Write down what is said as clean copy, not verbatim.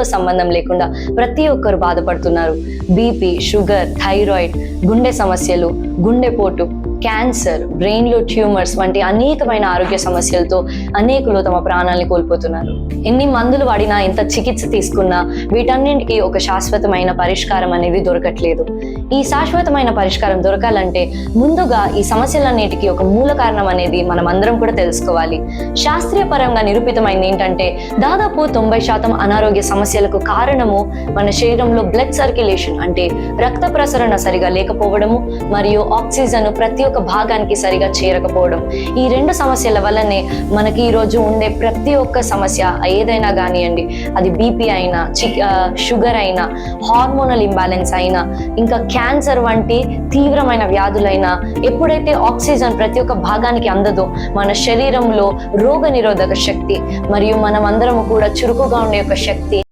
వయసుతో సంబంధం లేకుండా ప్రతి ఒక్కరు బాధపడుతున్నారు. బీపీ, షుగర్, థైరాయిడ్, గుండె సమస్యలు, గుండెపోటు, క్యాన్సర్, బ్రెయిన్లో ట్యూమర్స్ వంటి అనేకమైన ఆరోగ్య సమస్యలతో అనేకులు తమ ప్రాణాలని కోల్పోతున్నారు. ఎన్ని మందులు వాడినా, ఎంత చికిత్స తీసుకున్నా వీటన్నింటికి ఒక శాశ్వతమైన పరిష్కారం అనేది దొరకట్లేదు. ఈ శాశ్వతమైన పరిష్కారం దొరకాలంటే ముందుగా ఈ సమస్యలన్నిటికీ ఒక మూల కారణం అనేది మనం అందరం కూడా తెలుసుకోవాలి. శాస్త్రీయ పరంగా నిరూపితమైంది ఏంటంటే దాదాపు 90% అనారోగ్య సమస్యలకు కారణము మన శరీరంలో బ్లడ్ సర్క్యులేషన్ అంటే రక్త ప్రసరణ సరిగా లేకపోవడము మరియు ఆక్సిజన్ ప్రతి ఒక్క భాగానికి సరిగా చేరకపోవడం. ఈ రెండు సమస్యల వల్లనే మనకి ఈ రోజు ఉండే ప్రతి ఒక్క సమస్య ఏదైనా కానివ్వండి, అది బీపీ అయినా, షుగర్ అయినా, హార్మోనల్ ఇంబ్యాలెన్స్ అయినా, ఇంకా క్యాన్సర్ వంటి తీవ్రమైన వ్యాధులైనా, ఎప్పుడైతే ఆక్సిజన్ ప్రతి ఒక్క భాగానికి అందదో మన శరీరంలో రోగ నిరోధక శక్తి మరియు మనం అందరము కూడా చురుకుగా ఉండే ఒక శక్తి